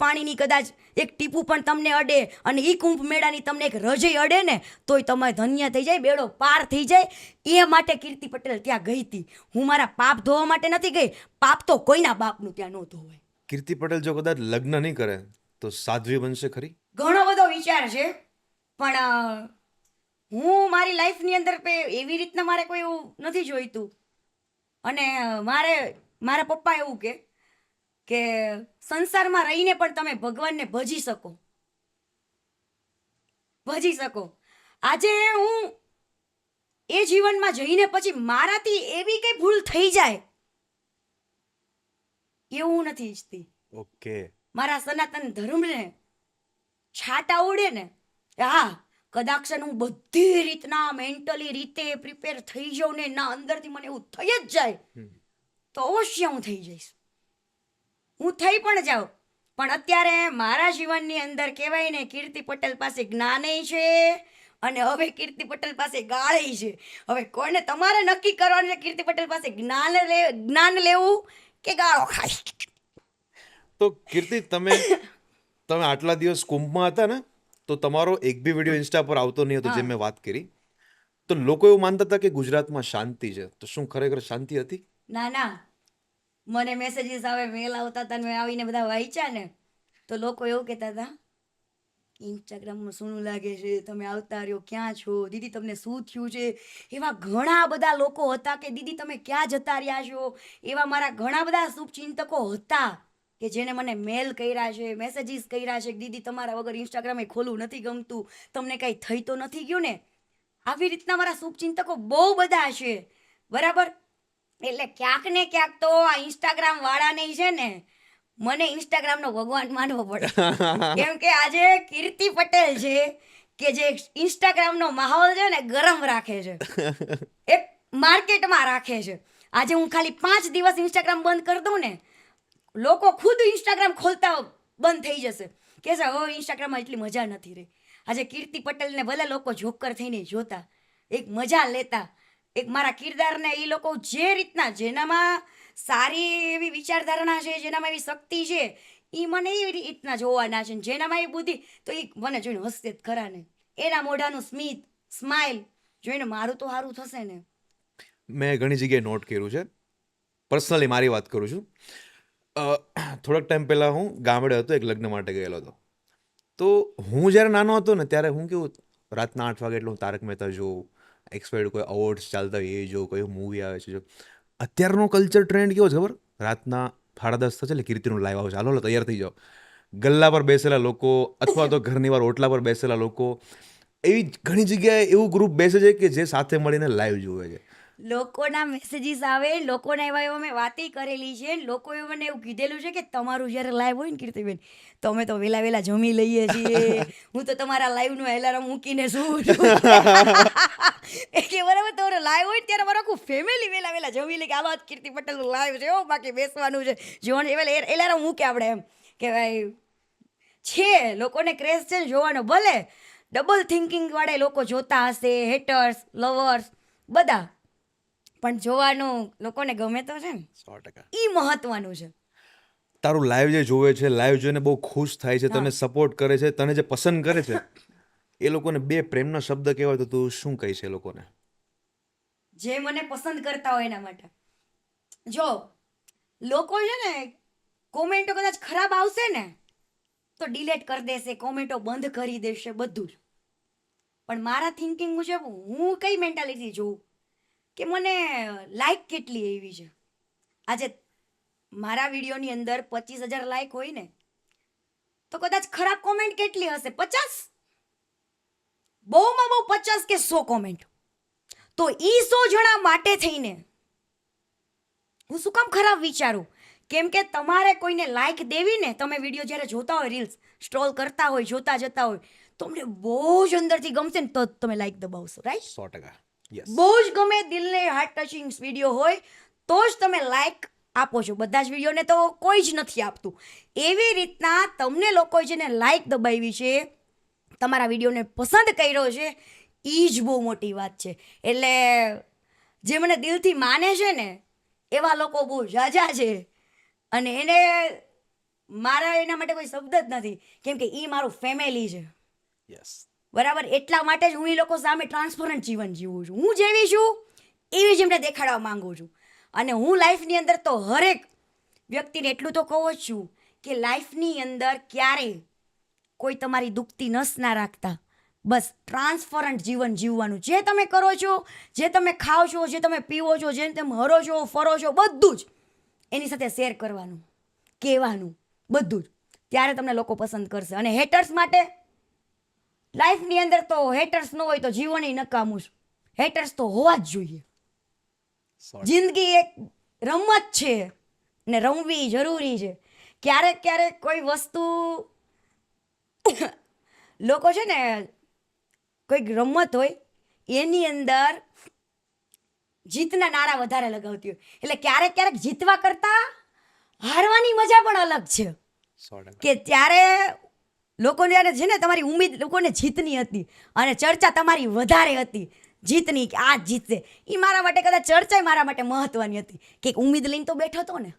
પાણીની કદાચ એક ટીપું પણ તમને અડે અને એ કુંભ મેળાની તમને એક રજઈ અડે ને તોય તમે ધન્ય થઈ જાય, બેડો પાર થઈ જાય. એ માટે કીર્તિ પટેલ ત્યાં ગઈ હતી. હું મારા પાપ ધોવા માટે નથી ગઈ. પાપ તો કોઈના બાપનું ત્યાં ન ધોવાય. કીર્તિ પટેલ જો કદાચ લગ્ન નહીં કરે તો સાધ્વી બનશે ખરી? ઘણો બધો વિચાર છે, પણ હું મારી લાઈફની અંદર એવી રીતના મારે કોઈ એવું નથી જોઈતું. અને મારા પપ્પા એવું કે સંસારમાં રહીને પણ તમે ભગવાનને ભજી શકો. આજે હું એ જીવનમાં જઈને પછી મારાથી એવી કઈ ભૂલ થઈ જાય એવું નથી ઈચ્છતી. ઓકે. મારા સનાતન ધર્મને છાટા ઉડે ને, હા કદાચ હું બધી રીતના મેન્ટલી રીતે પ્રિપેર થઈ જાઉં ને ના અંદરથી મને એવું થઈ જ જાય તો અવશ્ય હું થઈ જઈશ. હું થઈ પણ જાઉં. પણ અત્યારે મારા જીવનની અંદર કહેવાય ને કીર્તિ પટેલ પાસે જ્ઞાનેય છે અને હવે કીર્તિ પટેલ પાસે ગાળેય છે. હવે કોઈને તમારે નક્કી કરવાનું છે કીર્તિ પટેલ પાસે જ્ઞાન લેવું કે ગાળો ખાય. તો કીર્તિ તમે આટલા દિવસ કુંભમાં હતા ને તો તમારો એક બી વિડીયો ઇન્સ્ટા પર આવતો નહીં હતો, જેમ મેં વાત કરી. તો લોકો એવું માનતા હતા કે ગુજરાતમાં શાંતિ છે, તો શું ખરેખર શાંતિ હતી? ના, મને મેસેજીસ આવે, મેલ આવતા હતા, મેં આવીને બધા વાંચ્યા ને તો લોકો એવું કહેતા હતા ઇન્સ્ટાગ્રામમાં શું લાગે છે, તમે આવતા રહ્યો, ક્યાં છો દીદી, તમને શું થયું છે. એવા ઘણા બધા લોકો હતા કે દીદી તમે ક્યાં જતા રહ્યા છો. એવા મારા ઘણા બધા શુભચિંતકો હતા કે જેને મને મેલ કર્યા છે, મેસેજીસ કર્યા છે કે દીદી તમારા વગર ઇન્સ્ટાગ્રામ ખોલવું નથી ગમતું, તમને કંઈ થઈ તો નથી ગયું ને. આવી રીતના મારા શુભચિંતકો બહુ બધા છે, બરાબર. એટલે ક્યાંક ને ક્યાંક તો આ ઇન્સ્ટાગ્રામ વાળાને છે ને મને ઇન્સ્ટાગ્રામનો ભગવાન માનવો પડે. કેમ કે આજે કીર્તિ પટેલ છે કે જે ઇન્સ્ટાગ્રામનો માહોલ છે ને ગરમ રાખે છે, એક માર્કેટમાં રાખે છે. આજે હું ખાલી 5 દિવસ ઇન્સ્ટાગ્રામ બંધ કરી દઉં ને લોકો ખુદ ઇન્સ્ટાગ્રામ ખોલતા બંધ થઈ જશે કે હવે ઇન્સ્ટાગ્રામમાં એટલી મજા નથી રહી. આજે કીર્તિ પટેલને ભલે લોકો જોકર થઈને જોતા, એક મજા લેતા, એક મારા કિરદારને એ લોકો જે રીતના જેનામાં સારી એવી વિચારધારણા છે, જેનામાં એવી શક્તિ છે, એ મને એવી રીતના જોવાના છે. જેનામાં એ બુદ્ધિ તો એ મને જોઈને હસતે જ ખરા ને. એના મોઢાનું સ્માઇલ જોઈને મારું તો સારું થશે ને. મેં ઘણી જગ્યાએ નોટ કર્યું છે. પર્સનલી મારી વાત કરું છું. થોડાક ટાઈમ પહેલાં હું ગામડે હતો, એક લગ્ન માટે ગયેલો હતો. તો હું જ્યારે નાનો હતો ને ત્યારે હું કેવું રાતના 8 વાગે એટલે હું તારક મહેતા જોઉં, એક્સપાયર્ડ કોઈ અવોર્ડ્સ ચાલતા હોય એ જોઉં, કોઈ મૂવી આવે છે જો. અત્યારનો કલ્ચર ટ્રેન્ડ કેવો છે ખબર? રાતના 10:30 થશે એટલે કીર્તિનું લાઈવ આવે છે, હાલો તૈયાર થઈ જાઓ. ગલ્લા પર બેસેલા લોકો અથવા તો ઘરની બહાર ઓટલા પર બેસેલા લોકો, એવી ઘણી જગ્યાએ એવું ગ્રુપ બેસે છે કે જે સાથે મળીને લાઈવ જુએ છે. લોકોના મેસેજીસ આવે, લોકોના એવા મેં વાતી કરેલી છે. લોકોએ મને એવું કીધેલું છે કે તમારું જ્યારે લાઈવ હોય ને કીર્તિબેન તો અમે તો વહેલા જમી લઈએ છીએ, હું તો તમારા લાઈવનું એલાર્મ મૂકીને શું છું. એટલે બરાબર તમારો લાઈવ હોય ત્યારે મારું આખું ફેમિલી વહેલા જમી લે કે હાલો આજ કીર્તિ પટેલનું લાઈવ છે, બાકી બેસવાનું છે જોવાનું. એલાર્મ મૂકે આપણે એમ કે ભાઈ છે લોકોને ક્રેઝ છે જોવાનો. ભલે ડબલ થિંકિંગ વાળા લોકો જોતા હશે, હેટર્સ, લવર્સ બધા, પણ જોવાનું લોકોને ગમે તો છે ને, 100%. એ મહત્વનું છે. તારું લાઈવ જે જોવે છે, લાઈવ જોઈને બહુ ખુશ થાય છે, તને સપોર્ટ કરે છે, તને જે પસંદ કરે છે, એ લોકોને 2 પ્રેમના શબ્દ કહેવાય તો તું શું કહીશ એ લોકોને? જે મને પસંદ કરતા હોય એના માટે. જો લોકો છે ને કોમેન્ટો કદાચ ખરાબ આવશે ને તો ડિલેટ કરી દેશે, કોમેન્ટો બંધ કરી દેશે, બધું જ. પણ મારા થિંકિંગ મુજબ હું કઈ મેન્ટાલિટી જોઉં કે મને લાઈક કેટલી એવી છે. આજે મારા વિડીયોની અંદર 25,000 લાઈક હોય ને તો કદાચ ખરાબ કોમેન્ટ કેટલી હશે? 50, બહુમાં બહુ 50 કે 100 કોમેન્ટ. તો એ 100 જણા માટે થઈને હું શું કામ ખરાબ વિચારું? કેમ કે તમારે કોઈને લાઈક દેવી ને, તમે વિડીયો જ્યારે જોતા હોય, રીલ્સ સ્ક્રોલ કરતા હોય, જોતા જતા હોય, તમને બહુ જ અંદરથી ગમશે ને તો તમે લાઈક દબાવશો, રાઈટ? 100%. બહુ જ ગમે, દિલને હાર્ટ ટચિંગ વિડીયો હોય તો જ તમે લાઈક આપો છો. બધા જ વિડીયોને તો કોઈ જ નથી આપતું. એવી રીતના તમને લોકોએ જેને લાઈક દબાવી છે, તમારા વિડીયોને પસંદ કર્યો છે, એ જ બહુ મોટી વાત છે. એટલે જે મને દિલથી માને છે ને એવા લોકો બહુ ઝાઝા છે અને એને મારા એના માટે કોઈ શબ્દ જ નથી, કેમ કે એ મારું ફેમિલી છે. યસ. બરાબર, એટલા માટે જ હું એ લોકો સામે ટ્રાન્સપરન્ટ જીવન જીવું છું. હું જેવી છું એવી જ એમને દેખાડવા માંગુ છું. અને હું લાઈફની અંદર તો હરેક વ્યક્તિને એટલું તો કહું જ છું કે લાઈફની અંદર ક્યારેય કોઈ તમારી દુખતી નસ ના રાખતા. બસ ટ્રાન્સપરન્ટ જીવન જીવવાનું. જે તમે કરો છો, જે તમે ખાઓ છો, જે તમે પીવો છો, જે તમે હરો છો, ફરો છો, બધું જ એની સાથે શેર કરવાનું, કહેવાનું, બધું જ. ત્યારે તમને લોકો પસંદ કરશે. અને હેટર્સ માટે લાઈફની અંદર તો હેટર્સ ન હોય તો જીવન નકામું છે. હેટર્સ તો હોવા જ જોઈએ. જિંદગી એક રમત છે ને રમવી જરૂરી છે. ક્યારેક ક્યારેક કોઈ વસ્તુ લોકો છે ને કોઈક રમત હોય એની અંદર જીતના નારા વધારે લગાવતી હોય, એટલે ક્યારેક ક્યારેક જીતવા કરતા હારવાની મજા પણ અલગ છે. 100%. કે ત્યારે લોકોને છે ને તમારી ઉમ્મીદ લોકોને જીતની હતી અને ચર્ચા તમારી વધારે હતી જીતની, કે આ જ જીતશે. એ મારા માટે કદાચ ચર્ચા મારા માટે મહત્વની હતી કે એક ઉમ્મીદ લઈને તો બેઠો હતો ને,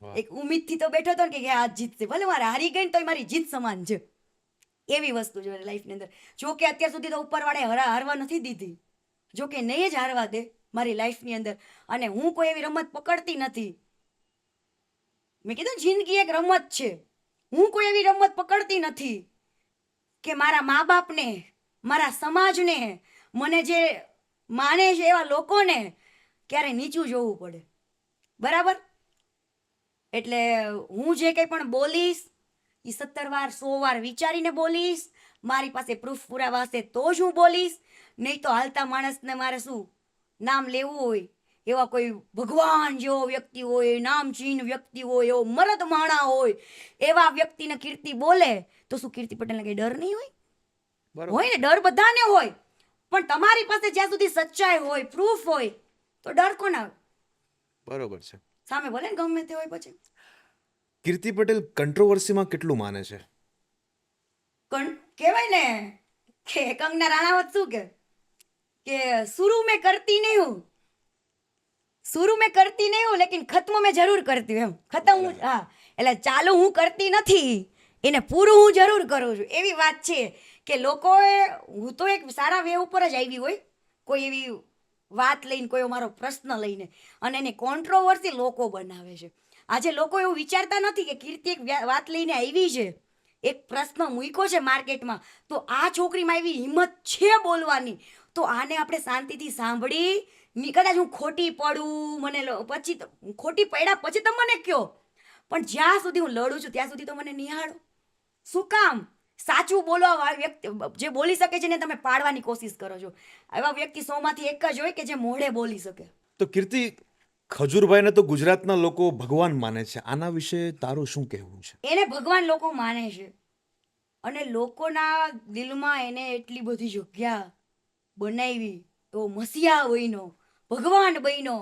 વાહ. એક ઉમ્મીદથી તો બેઠો હતો ને કે આ જ જીતશે, ભલે મારે હારી ગઈ ને તો મારી જીત સમાન છે. એવી વસ્તુ છે લાઈફની અંદર. જો કે અત્યાર સુધી તો ઉપરવાળાએ હારવા નથી દીધી, જો કે નહીં જ હારવા દે મારી લાઈફની અંદર. અને હું કોઈ એવી રમત પકડતી નથી. મેં કીધું જિંદગી એક રમત છે. હું કોઈ એવી રમત પકડતી નથી કે મારા મા બાપને, મારા સમાજને, મને જે માને છે એવા લોકોને ક્યારે નીચું જોવું પડે. બરાબર, એટલે હું જે કંઈ પણ બોલીશ એ 17 વાર 100 વાર વિચારીને બોલીશ. મારી પાસે પ્રૂફ પુરાવા હશે તો જ હું બોલીશ, નહીં તો હાલતા માણસને મારે શું નામ લેવું હોય એવા કોઈ ભગવાન જેવો વ્યક્તિ હોય, નામચીન વ્યક્તિ હોય, એવો મરદ માણા હોય, એવા વ્યક્તિને કીર્તિ બોલે તો શું કીર્તિ પટેલને કંઈ ડર નહીં હોય? બરોબર. હોય ને, ડર બધાને હોય. પણ તમારી પાસે જ્યાં સુધી સચ્ચાઈ હોય, પ્રૂફ હોય, તો ડર કોના? બરોબર છે. સામે ભલે ને ગમે તે હોય. પછી કીર્તિ પટેલ કંટ્રોવર્સીમાં કેટલું માને છે? કહેવાય ને કે કંગના રાણાવત શું કે शुरू में करती नहीं हूँ, शुरू में करती नहीं हूँ लेकिन खत्म में જરૂર કરતી હું. એમ ખતમ હું, હા, એટલે ચાલુ હું કરતી નથી, એને પૂરું હું જરૂર કરું છું. એવી વાત છે કે લોકોએ, હું તો એક સારા વે ઉપર જ આવી હોય કોઈ એવી વાત લઈને, કોઈ મારો પ્રશ્ન લઈને, અને એને કોન્ટ્રોવર્સી લોકો બનાવે છે. આજે લોકો એવું વિચારતા નથી કે કીર્તિ એક વાત લઈને આવી છે, એક પ્રશ્ન મૂક્યો છે માર્કેટમાં, તો આ છોકરીમાં એવી હિંમત છે બોલવાની, તો આને આપણે શાંતિથી સાંભળી. કદાચ હું ખોટી પડું, મને પછી ખોટી પડ્યા પછી તમે મને કહો, પણ જ્યાં સુધી હું લડું છું ત્યાં સુધી તો મને નિહાળો. શું કામ? સાચું બોલવા વાળી વ્યક્તિ જે બોલી શકે છે ને તમે પાડવાની કોશિશ કરો છો. એવા વ્યક્તિ 100 માંથી એક જ હોય કે જે મોઢે બોલી શકે. તો કીર્તિ, ખજૂરભાઈને તો ગુજરાતના લોકો ભગવાન માને છે. આના વિશે તારું શું કહેવું છે? એને ભગવાન લોકો માને છે અને લોકોના દિલમાં એને એટલી બધી જગ્યા બનાવી, તો મસીહા બન્યો, ભગવાન બન્યો.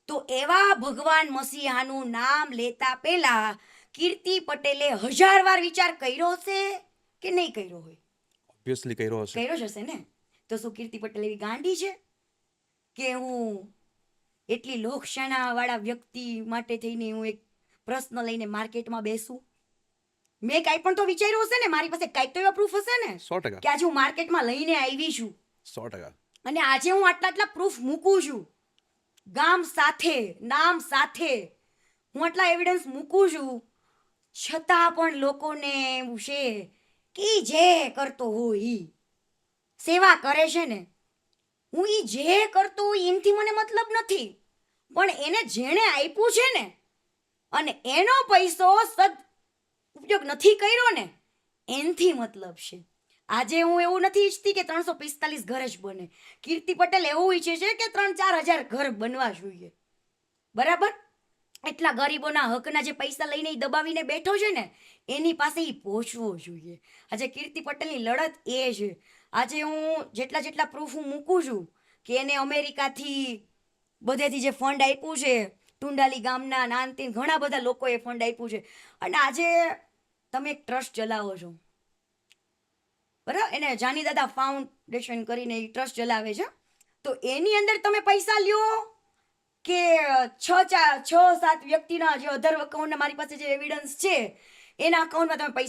તો એવા ભગવાન મસીહાનું નામ લેતા પહેલા કીર્તિ પટેલે 1000 વાર વિચાર કર્યો હશે કે નહીં કર્યો હોય? ઓબ્વિયસલી કર્યો હશે. કર્યો જ હશે ને. તો શું કીર્તિ પટેલ એવી ગાંડી છે કે હું એટલી લોકશાણા વાળા વ્યક્તિ માટે થઈને હું એક પ્રશ્ન લઈને માર્કેટમાં બેસું? મેં કાંઈ પણ તો વિચાર્યું હશે ને, મારી પાસે કાંઈક તો એવા પ્રૂફ હશે ને 100%. કે આજે હું માર્કેટમાં લઈને આવી છું. 100%. અને આજે હું આટલા પ્રૂફ મૂકું છું, ગામ સાથે, નામ સાથે હું આટલા એવિડન્સ મૂકું છું, છતાં પણ લોકોને એવું છે કે ઈ જે કરતો હોય ઈ સેવા કરે છે ને. હું ઈ જે કરતો હોય એનાથી મને મતલબ નથી, પણ એને જેણે આપ્યું છે ને અને એનો પૈસો સદ ઉપયોગ નથી કર્યો ને એનથી મતલબ છે. આજે હું એવું નથી ઈચ્છતી કે 345 ઘર જ બને. કીર્તિ પટેલ એવું ઈચ્છે છે કે 3-4 હજાર ઘર બનવા જોઈએ. બરાબર, એટલા ગરીબોના હકના જે પૈસા લઈને ઈ દબાવીને બેઠો છે ને એની પાસે ઈ પહોંચવો જોઈએ. આજે કીર્તિ પટેલની લડત એ છે. આજે હું જેટલા પ્રૂફ હું મૂકું છું કે એને અમેરિકાથી બધેથી જે ફંડ આપ્યું છે, ટુંડાલી ગામના નાનતીન ઘણા બધા લોકોએ ફંડ આપ્યું છે, અને આજે તમે એક ટ્રસ્ટ ચલાવો છો, બરાબર, એને જાની દાદા ફાઉન્ડેશન કરીને એ ટ્રસ્ટ ચલાવે છે, તો એની અંદર તમે પૈસા લ્યો કે 6-7 વ્યક્તિના જે અધર અકાઉન્ટના મારી પાસે જે એવિડન્સ છે એના અકાઉન્ટમાં તમે પૈસા